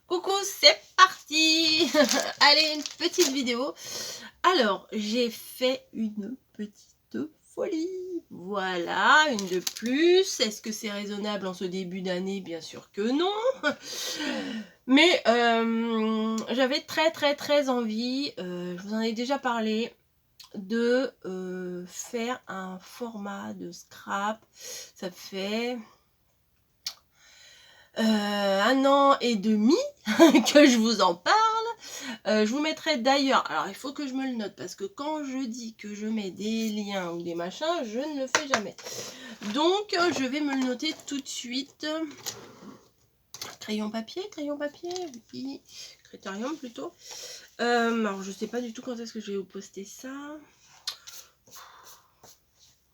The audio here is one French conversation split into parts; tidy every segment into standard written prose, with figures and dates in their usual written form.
Coucou, c'est parti. Allez, une petite vidéo. Alors, j'ai fait une petite folie. Voilà, une de plus. Est-ce que c'est raisonnable en ce début d'année? Bien sûr que non. Mais j'avais très envie, je vous en ai déjà parlé, de faire un format de scrap. Ça fait 1 an et demi que je vous en parle. Je vous mettrai d'ailleurs, alors il faut que je me le note parce que quand je dis que je mets des liens ou des machins, je ne le fais jamais. Donc je vais me le noter tout de suite. Crayon papier, oui, Critérium plutôt. Alors je sais pas du tout quand est-ce que je vais vous poster ça.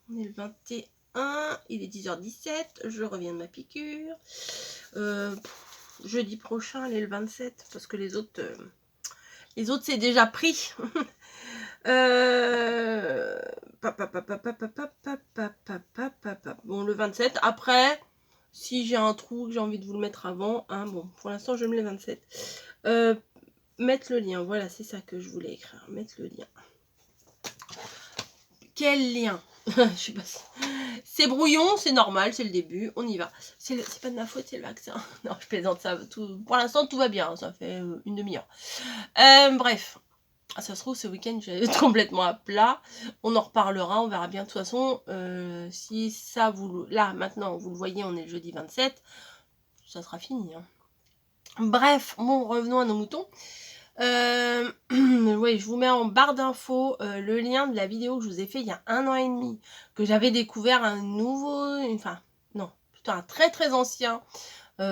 On est le 21, il est 10h17, je reviens de ma piqûre. Jeudi prochain, elle est le 27, parce que les autres c'est déjà pris. Bon, le 27. Après, si j'ai un trou que j'ai envie de vous le mettre avant, hein, bon, pour l'instant, je mets le 27. Mettre le lien, voilà, c'est ça que je voulais écrire. Mettre le lien. Quel lien? Je sais pas si... C'est brouillon, c'est normal, c'est le début, on y va. C'est pas de ma faute, c'est le vaccin. Non, je plaisante, ça. Pour l'instant, tout va bien, ça fait une demi-heure. Bref, ça se trouve, ce week-end, je vais être complètement à plat. On en reparlera, on verra bien. De toute façon, si ça, là, maintenant, vous le voyez, on est le jeudi 27, ça sera fini. Hein. Bref, bon, revenons à nos moutons. Oui, je vous mets en barre d'infos le lien de la vidéo que je vous ai fait il y a 1 an et demi, que j'avais découvert un nouveau, enfin non, plutôt un très ancien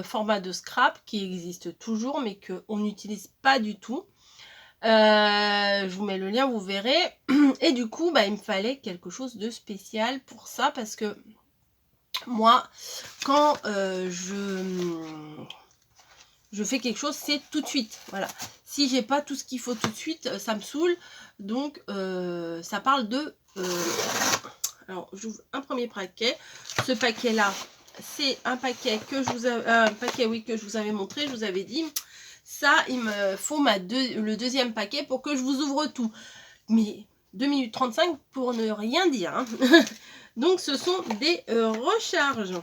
format de scrap qui existe toujours mais qu'on n'utilise pas du tout. Je vous mets le lien, vous verrez. Et du coup, bah, il me fallait quelque chose de spécial pour ça parce que moi, quand je fais quelque chose, c'est tout de suite. Voilà. Si j'ai pas tout ce qu'il faut tout de suite, ça me saoule. Donc, ça parle de... alors, j'ouvre un premier paquet. Ce paquet-là, c'est un paquet que je vous que je vous avais montré. Je vous avais dit, ça, il me faut le deuxième paquet pour que je vous ouvre tout. Mais 2 minutes 35 pour ne rien dire. Hein. Donc, ce sont des recharges.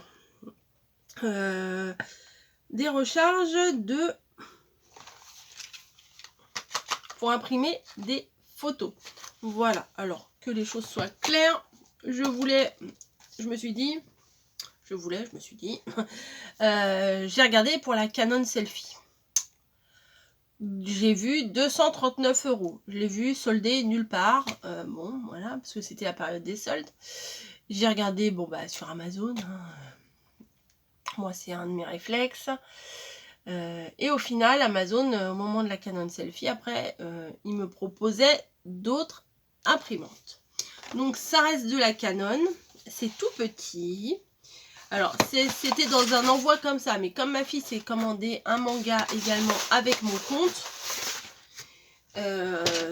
Des recharges pour imprimer des photos. Voilà, alors que les choses soient claires, je me suis dit, j'ai regardé pour la Canon Selfie. J'ai vu 239 €. Je l'ai vu soldé nulle part. Bon, voilà, parce que c'était la période des soldes. J'ai regardé, bon, bah, sur Amazon. Hein. Moi, c'est un de mes réflexes. Et au final, Amazon, au moment de la Canon Selfie, après, il me proposait d'autres imprimantes. Donc, ça reste de la Canon. C'est tout petit. Alors, c'était dans un envoi comme ça. Mais comme ma fille s'est commandé un manga également avec mon compte,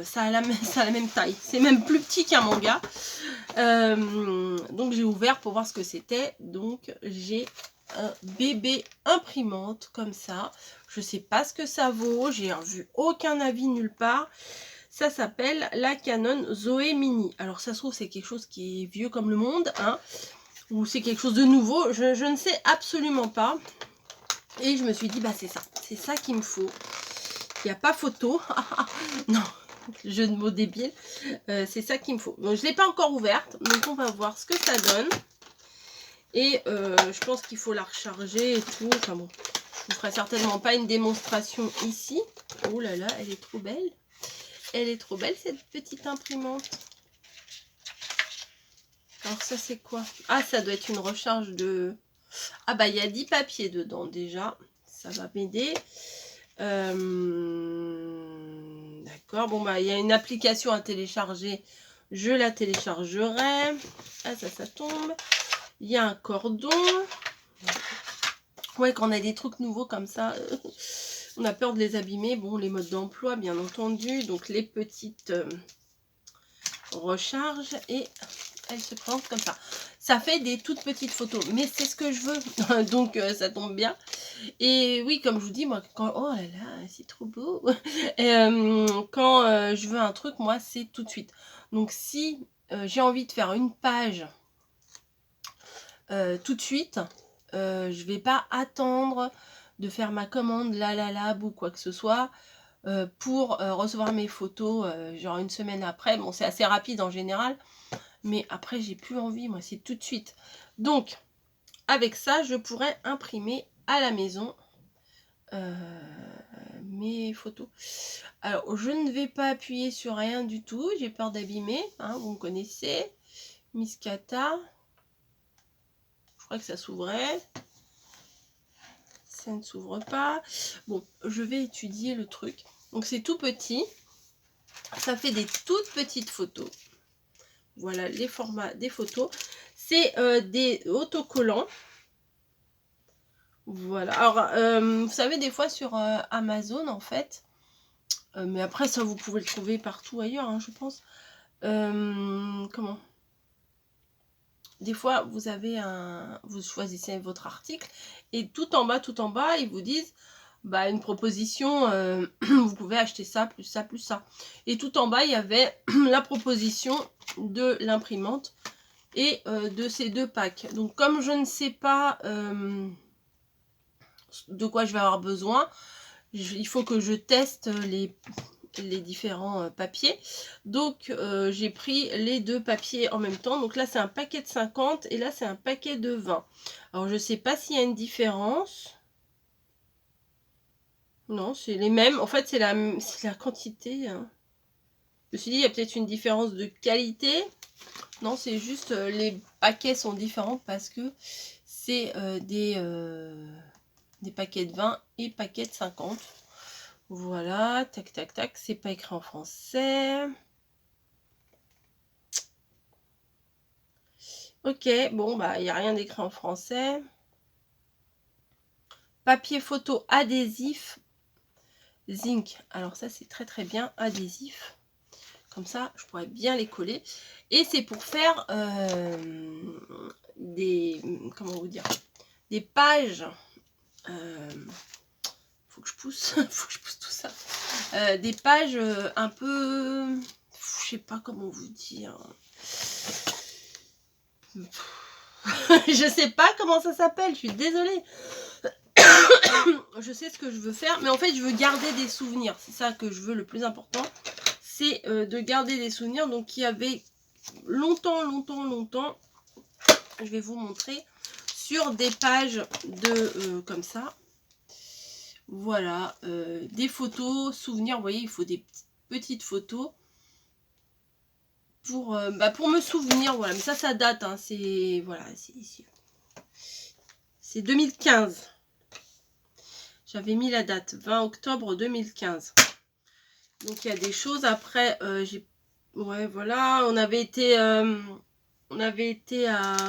ça a la même taille. C'est même plus petit qu'un manga. Donc, j'ai ouvert pour voir ce que c'était. Donc, j'ai un bébé imprimante comme ça. Je sais pas ce que ça vaut. J'ai vu aucun avis nulle part. Ça s'appelle la Canon Zoé Mini. Alors, ça se trouve, c'est quelque chose qui est vieux comme le monde. Hein, ou c'est quelque chose de nouveau. Je ne sais absolument pas. Et je me suis dit, bah c'est ça. C'est ça qu'il me faut. Il n'y a pas photo. Non, jeu de mots débile. C'est ça qu'il me faut. Donc, je ne l'ai pas encore ouverte. Donc, on va voir ce que ça donne. Et je pense qu'il faut la recharger et tout. Enfin bon, je ne ferai certainement pas une démonstration ici. Oh là là, elle est trop belle. Elle est trop belle cette petite imprimante. Alors ça c'est quoi? Ah, ça doit être une recharge de... Ah bah il y a 10 papiers dedans déjà. Ça va m'aider. D'accord, bon bah il y a une application à télécharger. Je la téléchargerai. Ah ça tombe. Il y a un cordon. Ouais, quand on a des trucs nouveaux comme ça, on a peur de les abîmer. Bon, les modes d'emploi, bien entendu. Donc, les petites recharges. Et elle se présente comme ça. Ça fait des toutes petites photos, mais c'est ce que je veux, donc ça tombe bien. Et oui, comme je vous dis, moi, quand... Oh là là, c'est trop beau. Et, quand je veux un truc, moi, c'est tout de suite. Donc, si j'ai envie de faire une page tout de suite, je vais pas attendre de faire ma commande Lab ou quoi que ce soit pour recevoir mes photos genre une semaine après. Bon, c'est assez rapide en général, mais après, j'ai plus envie, moi, c'est tout de suite. Donc, avec ça, je pourrais imprimer à la maison mes photos. Alors, je ne vais pas appuyer sur rien du tout, j'ai peur d'abîmer, hein, vous me connaissez. Miskata. Je crois que ça s'ouvrait. Ça ne s'ouvre pas. Bon, je vais étudier le truc. Donc, c'est tout petit. Ça fait des toutes petites photos. Voilà les formats des photos. C'est des autocollants. Voilà. Alors, vous savez, des fois sur Amazon, en fait, mais après, ça, vous pouvez le trouver partout ailleurs, hein, je pense. Comment? Des fois, vous avez vous choisissez votre article et tout en bas, ils vous disent bah, une proposition, vous pouvez acheter ça, plus ça, plus ça. Et tout en bas, il y avait la proposition de l'imprimante et de ces deux packs. Donc, comme je ne sais pas de quoi je vais avoir besoin, il faut que je teste les différents papiers. Donc, j'ai pris les deux papiers en même temps. Donc là, c'est un paquet de 50 et là, c'est un paquet de 20. Alors, je ne sais pas s'il y a une différence. Non, c'est les mêmes. En fait, c'est la quantité. Hein. Je me suis dit, il y a peut-être une différence de qualité. Non, c'est juste les paquets sont différents parce que c'est des paquets de 20 et paquets de 50. Voilà, tac, tac, tac. C'est pas écrit en français. Ok, bon, bah, il n'y a rien d'écrit en français. Papier photo adhésif. Zinc. Alors ça, c'est très, très bien. Adhésif. Comme ça, je pourrais bien les coller. Et c'est pour faire des... Comment vous dire? Des pages... faut que je pousse. Faut que je pousse tout ça. Des pages un peu... Je sais pas comment vous dire... Je sais pas comment ça s'appelle, je suis désolée. Je sais ce que je veux faire, mais en fait, je veux garder des souvenirs. C'est ça que je veux, le plus important. C'est de garder des souvenirs. Donc, il y avait longtemps, je vais vous montrer, sur des pages de comme ça. Voilà, des photos, souvenirs. Vous voyez, il faut des petites photos. Pour me souvenir, voilà, mais ça date, hein, c'est, voilà, c'est 2015. J'avais mis la date, 20 octobre 2015. Donc, il y a des choses, après, ouais, voilà, on avait été à,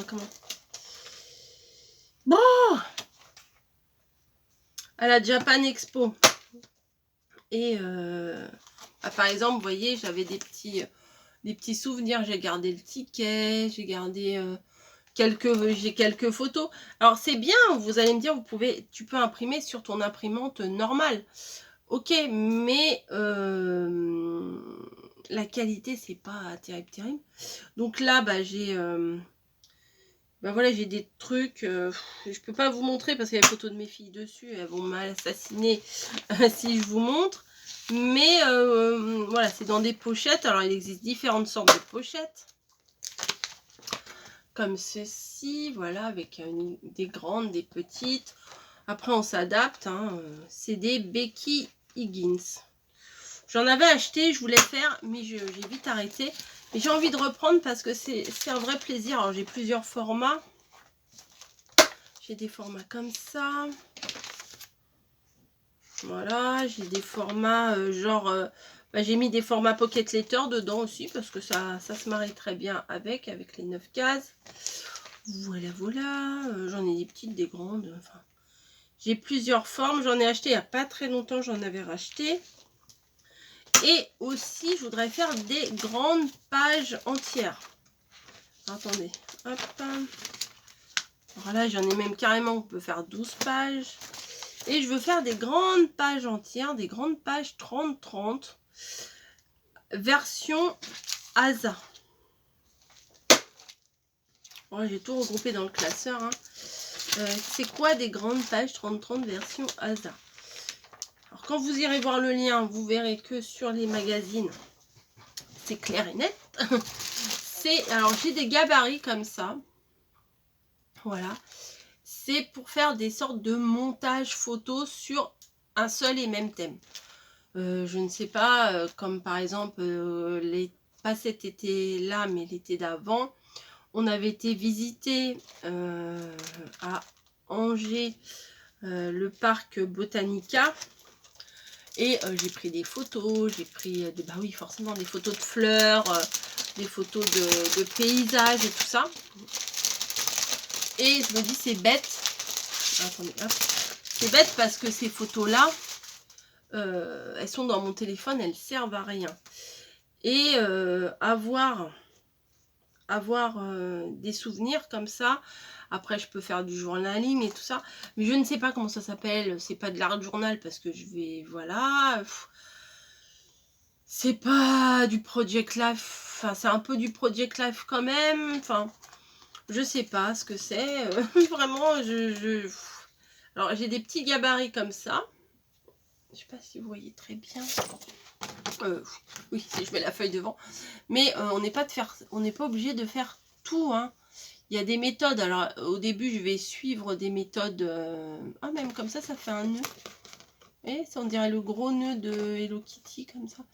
comment? Bon, à la Japan Expo. Et, par exemple, vous voyez, j'avais des petits souvenirs, j'ai gardé le ticket, j'ai gardé quelques photos. Alors c'est bien, vous allez me dire, tu peux imprimer sur ton imprimante normale. Ok, mais la qualité, c'est pas terrible. Donc là, bah, j'ai voilà, j'ai des trucs, je peux pas vous montrer parce qu'il y a les photos de mes filles dessus, elles vont m'assassiner si je vous montre. Mais voilà, c'est dans des pochettes. Alors, il existe différentes sortes de pochettes. Comme ceci, voilà, avec des grandes, des petites. Après, on s'adapte. Hein. C'est des Becky Higgins. J'en avais acheté, je voulais faire, mais j'ai vite arrêté. Mais j'ai envie de reprendre parce que c'est un vrai plaisir. Alors, j'ai plusieurs formats. J'ai des formats comme ça. Voilà, j'ai des formats genre... j'ai mis des formats Pocket Letter dedans aussi parce que ça se marie très bien avec les 9 cases. Voilà, voilà. J'en ai des petites, des grandes. Enfin, j'ai plusieurs formes. J'en ai acheté il n'y a pas très longtemps. J'en avais racheté. Et aussi, je voudrais faire des grandes pages entières. Attendez, hop. Alors là, j'en ai même carrément, on peut faire 12 pages. Et je veux faire des grandes pages entières, des grandes pages 30-30. Version ASA. Bon, j'ai tout regroupé dans le classeur. Hein. C'est quoi des grandes pages 30-30 version ASA? Alors quand vous irez voir le lien, vous verrez que sur les magazines, c'est clair et net. Alors j'ai des gabarits comme ça. Voilà. C'est pour faire des sortes de montages photos sur un seul et même thème. Je ne sais pas, comme par exemple, pas cet été-là, mais l'été d'avant, on avait été visiter à Angers le parc Botanica. Et j'ai pris des photos, j'ai pris, bah oui, forcément, des photos de fleurs, des photos de paysages et tout ça. Et je me dis, c'est bête. Attendez, hop. C'est bête parce que ces photos-là, elles sont dans mon téléphone, elles servent à rien. Et avoir des souvenirs comme ça. Après, je peux faire du journaling et tout ça. Mais je ne sais pas comment ça s'appelle. C'est pas de l'art journal parce que je vais... Voilà. C'est pas du Project Life. Enfin, c'est un peu du Project Life quand même. Enfin, je sais pas ce que c'est. Vraiment, Alors, j'ai des petits gabarits comme ça. Je sais pas si vous voyez très bien. Oui, si je mets la feuille devant. Mais on n'est pas obligé de faire tout. Hein. Il y a des méthodes. Alors, au début, je vais suivre des méthodes. Ah, même comme ça fait un nœud. Et ça, on dirait le gros nœud de Hello Kitty, comme ça.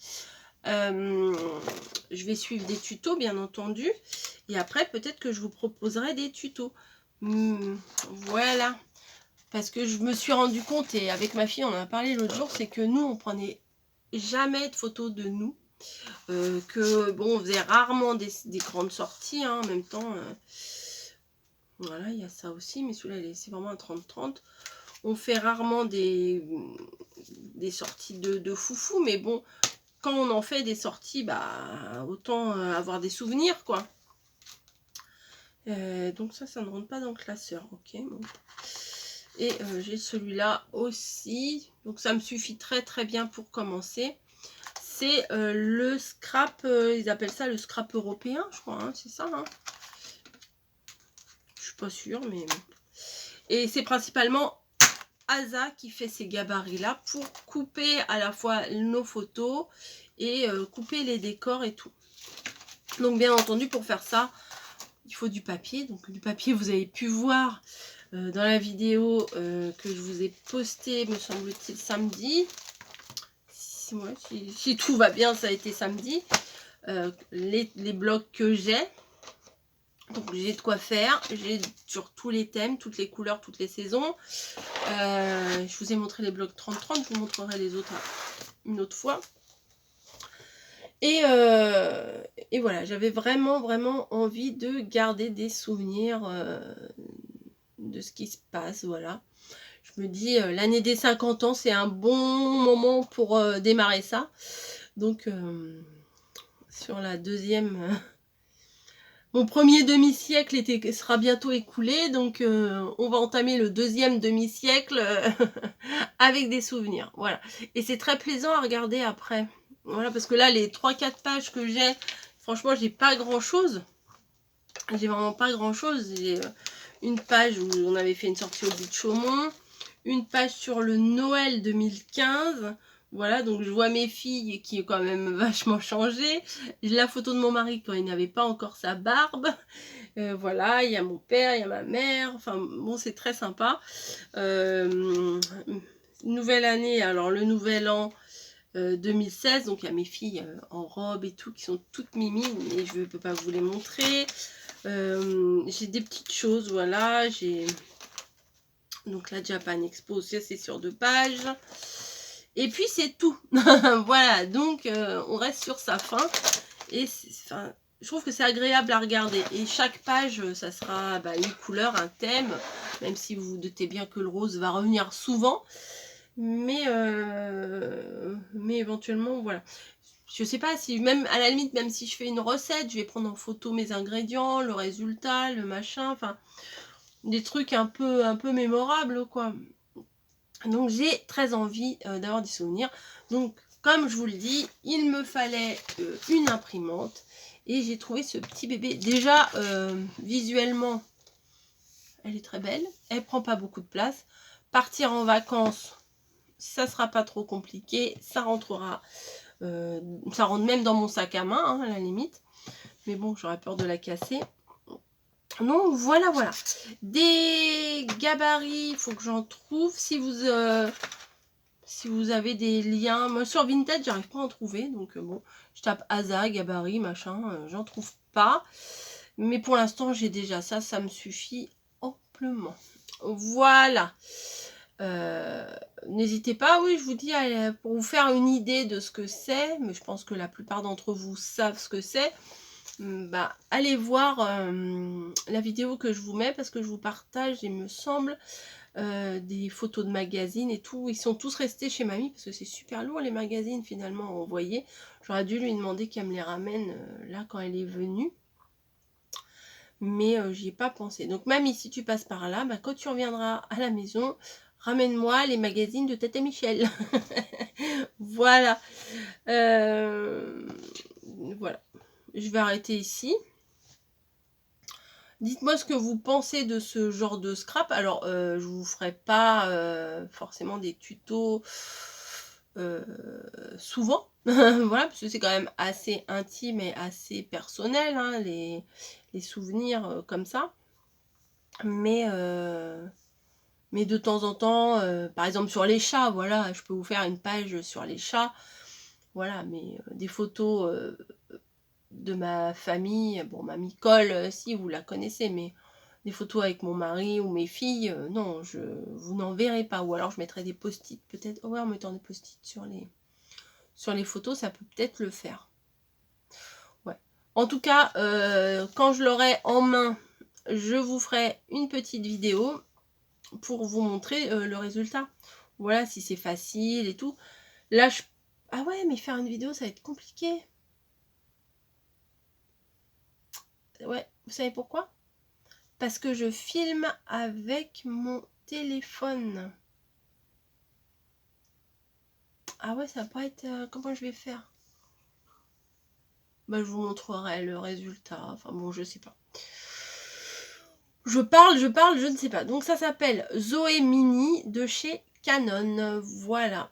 Je vais suivre des tutos, bien entendu. Et après, peut-être que je vous proposerai des tutos. Voilà. Parce que je me suis rendu compte, et avec ma fille, on en a parlé l'autre jour, c'est que nous, on prenait jamais de photos de nous. Que bon, on faisait rarement des grandes sorties hein, en même temps. Voilà, il y a ça aussi, mais celui-là, c'est vraiment un 30-30. On fait rarement des sorties de foufou, mais bon, quand on en fait des sorties, bah autant avoir des souvenirs, quoi. Donc ça ne rentre pas dans le classeur, ok. Bon. Et j'ai celui-là aussi, donc ça me suffit très bien pour commencer. C'est le scrap, ils appellent ça le scrap européen, je crois, hein, c'est ça. Hein, je suis pas sûre, mais... Et c'est principalement ASA qui fait ces gabarits-là pour couper à la fois nos photos et couper les décors et tout. Donc bien entendu, pour faire ça, il faut du papier. Donc du papier, vous avez pu voir dans la vidéo que je vous ai postée, me semble-t-il, samedi. Si tout va bien, ça a été samedi. Les blocs que j'ai. Donc j'ai de quoi faire. J'ai sur tous les thèmes, toutes les couleurs, toutes les saisons. Je vous ai montré les blocs 30-30. Je vous montrerai les autres une autre fois. Et voilà, j'avais vraiment envie de garder des souvenirs de ce qui se passe. Voilà. Je me dis, l'année des 50 ans, c'est un bon moment pour démarrer ça. Donc, sur la deuxième... mon premier demi-siècle sera bientôt écoulé. Donc, on va entamer le deuxième demi-siècle avec des souvenirs. Voilà. Et c'est très plaisant à regarder après. Voilà, parce que là, les 3-4 pages que j'ai, franchement, j'ai pas grand-chose. J'ai vraiment pas grand-chose. J'ai une page où on avait fait une sortie au bout de Chaumont. Une page sur le Noël 2015. Voilà, donc je vois mes filles qui ont quand même vachement changé. J'ai la photo de mon mari quand il n'avait pas encore sa barbe. Voilà, il y a mon père, il y a ma mère. Enfin, bon, c'est très sympa. Nouvelle année, alors le nouvel an 2016. Donc, il y a mes filles en robe et tout qui sont toutes mimi. Mais je ne peux pas vous les montrer. J'ai des petites choses, voilà. J'ai... Donc la Japan Expo, c'est sur 2 pages. Et puis c'est tout. Voilà, donc on reste sur sa fin. Et je trouve que c'est agréable à regarder. Et chaque page, ça sera une couleur, un thème. Même si vous vous doutez bien que le rose va revenir souvent. Mais éventuellement, voilà. Je sais pas si, même à la limite, même si je fais une recette, je vais prendre en photo mes ingrédients, le résultat, le machin, enfin, des trucs un peu mémorables, quoi. Donc, j'ai très envie d'avoir des souvenirs. Donc, comme je vous le dis, il me fallait une imprimante. Et j'ai trouvé ce petit bébé. Déjà, visuellement, elle est très belle. Elle prend pas beaucoup de place. Partir en vacances, ça sera pas trop compliqué. Ça rentrera. Ça rentre même dans mon sac à main, hein, à la limite. Mais bon, j'aurais peur de la casser. Donc, voilà, voilà. Des gabarits, il faut que j'en trouve. Si vous avez des liens. Moi, sur Vinted, j'arrive pas à en trouver. Donc, bon, je tape Asa, gabarit, machin. J'en trouve pas. Mais pour l'instant, j'ai déjà ça. Ça me suffit amplement. Voilà. N'hésitez pas, oui, je vous dis, pour vous faire une idée de ce que c'est. Mais je pense que la plupart d'entre vous savent ce que c'est. Bah, allez voir la vidéo que je vous mets. Parce que je vous partage, il me semble... des photos de magazines et tout. Ils sont tous restés chez mamie parce que c'est super lourd les magazines finalement à envoyer. J'aurais dû lui demander qu'elle me les ramène là quand elle est venue. Mais j'y ai pas pensé. Donc mamie, si tu passes par là, bah, quand tu reviendras à la maison, ramène-moi les magazines de Tête et Michel. Voilà. Voilà. Je vais arrêter ici. Dites-moi ce que vous pensez de ce genre de scrap. Alors, je vous ferai pas forcément des tutos souvent. Voilà, parce que c'est quand même assez intime et assez personnel, hein, les souvenirs comme ça. Mais de temps en temps, par exemple sur les chats, voilà, je peux vous faire une page sur les chats. Voilà, mais des photos... de ma famille, bon, mamie Cole, si vous la connaissez, mais des photos avec mon mari ou mes filles, non, vous n'en verrez pas. Ou alors je mettrai des post-it, peut-être. Ouais, en mettant des post-it sur les photos, ça peut peut-être le faire. Ouais. En tout cas, quand je l'aurai en main, je vous ferai une petite vidéo pour vous montrer le résultat. Voilà, si c'est facile et tout. Là, ah ouais, mais faire une vidéo, ça va être compliqué. Ouais, vous savez pourquoi? Parce que je filme avec mon téléphone. Ah ouais, ça va pas être... comment je vais faire? Bah, je vous montrerai le résultat. Enfin bon, je sais pas. Je parle, je ne sais pas. Donc ça s'appelle Zoé Mini de chez Canon. Voilà.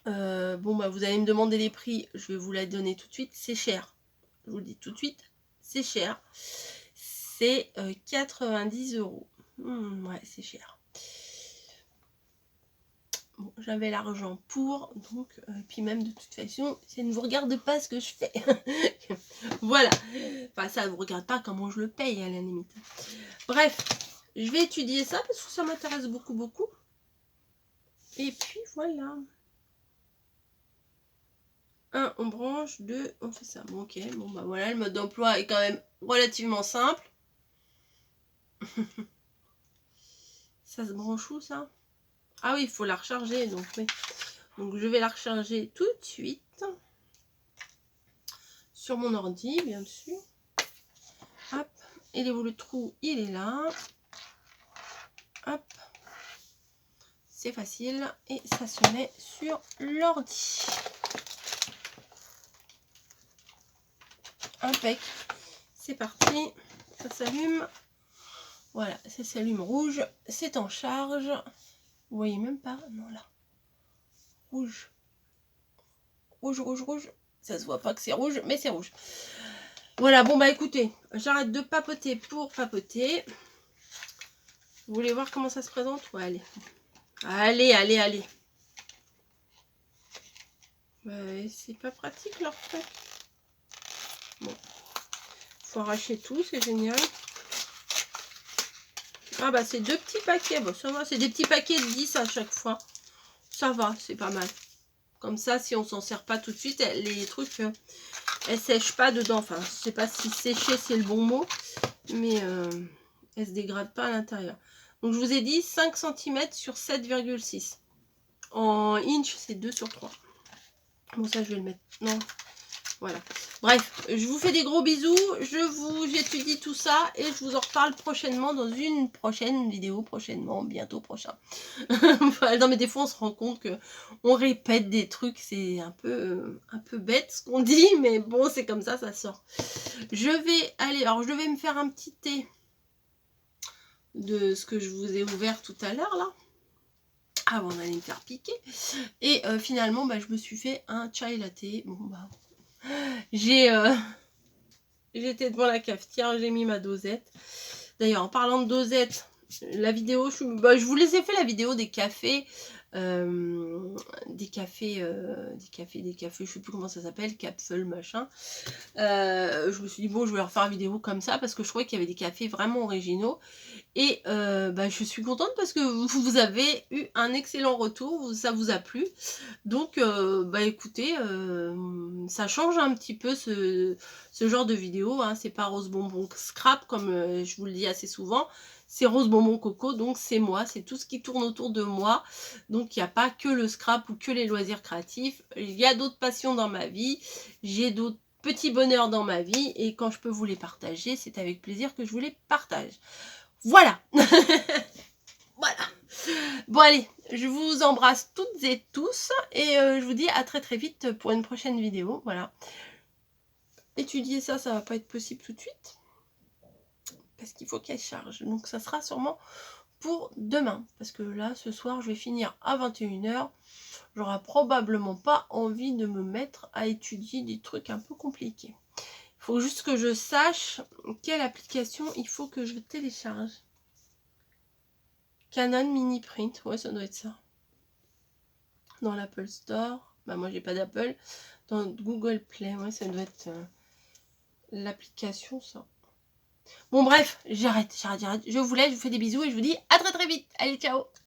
Bon, bah vous allez me demander les prix. Je vais vous la donner tout de suite. C'est cher. Je vous le dis tout de suite. C'est cher. C'est 90 €. Ouais, c'est cher. Bon, j'avais l'argent pour, donc, puis même de toute façon, ça ne vous regarde pas ce que je fais. Voilà. Enfin, ça ne vous regarde pas comment je le paye, à la limite. Bref, je vais étudier ça parce que ça m'intéresse beaucoup, beaucoup. Et puis, voilà. 1, on branche. 2, on fait ça. Bon, ok. Bon, bah voilà, le mode d'emploi est quand même relativement simple. Ça se branche où, ça? Ah oui, il faut la recharger, donc oui. Donc, je vais la recharger tout de suite. Sur mon ordi, bien sûr. Hop. Et le trou, il est là. Hop. C'est facile. Et ça se met sur l'ordi. Impec. C'est parti. Ça s'allume. Voilà, ça s'allume rouge. C'est en charge. Vous voyez même pas? Non, là. Rouge. Rouge, rouge, rouge. Ça se voit pas que c'est rouge, mais c'est rouge. Voilà, bon bah écoutez, j'arrête de papoter pour papoter. Vous voulez voir comment ça se présente? Ouais, allez. Allez, allez, allez. Ouais, c'est pas pratique leur truc. Bon. Faut arracher tout, c'est génial. Ah bah c'est 2 petits paquets. Bon, ça va, c'est des petits paquets de 10 à chaque fois. Ça va, c'est pas mal. Comme ça, si on s'en sert pas tout de suite, les trucs, elles sèchent pas dedans. Enfin, je sais pas si sécher c'est le bon mot, mais elles se dégradent pas à l'intérieur. Donc je vous ai dit 5 cm sur 7,6. En inch, c'est 2/3. Bon, ça, je vais le mettre. Non. Voilà. Bref, je vous fais des gros bisous. J'étudie tout ça et je vous en reparle prochainement dans une prochaine vidéo. Prochainement, bientôt prochain. Voilà, non, mais des fois, on se rend compte que on répète des trucs. C'est un peu bête ce qu'on dit, mais bon, c'est comme ça sort. Je vais aller... Alors, je vais me faire un petit thé de ce que je vous ai ouvert tout à l'heure, là. Avant d'aller me faire piquer. Et finalement, bah, je me suis fait un chai latte. Bon, bah... J'étais devant la cafetière, j'ai mis ma dosette. D'ailleurs, en parlant de dosette, la vidéo, je vous les ai fait la vidéo des cafés. Des cafés, je sais plus comment ça s'appelle, capsule, machin. Je me suis dit, bon, je vais leur faire une vidéo comme ça parce que je trouvais qu'il y avait des cafés vraiment originaux. Et bah, je suis contente parce que vous avez eu un excellent retour, ça vous a plu. Donc, bah écoutez, ça change un petit peu ce genre de vidéo. Hein. C'est pas rose bonbon scrap comme je vous le dis assez souvent. C'est rose bonbon coco, donc c'est moi, c'est tout ce qui tourne autour de moi. Donc il n'y a pas que le scrap ou que les loisirs créatifs. Il y a d'autres passions dans ma vie. J'ai d'autres petits bonheurs dans ma vie. Et quand je peux vous les partager, c'est avec plaisir que je vous les partage. Voilà. Voilà. Bon allez, je vous embrasse toutes et tous et je vous dis à très très vite pour une prochaine vidéo. Voilà. Étudier ça, ça va pas être possible tout de suite parce qu'il faut qu'elle charge. Donc ça sera sûrement pour demain parce que là, ce soir, je vais finir à 21 h. J'aurai probablement pas envie de me mettre à étudier des trucs un peu compliqués. Il faut juste que je sache quelle application il faut que je télécharge. Canon Mini Print, ouais, ça doit être ça. Dans l'Apple Store, bah moi j'ai pas d'Apple. Dans Google Play, ouais, ça doit être l'application, ça. Bon, bref, j'arrête. Je vous laisse, je vous fais des bisous et je vous dis à très très vite. Allez, ciao!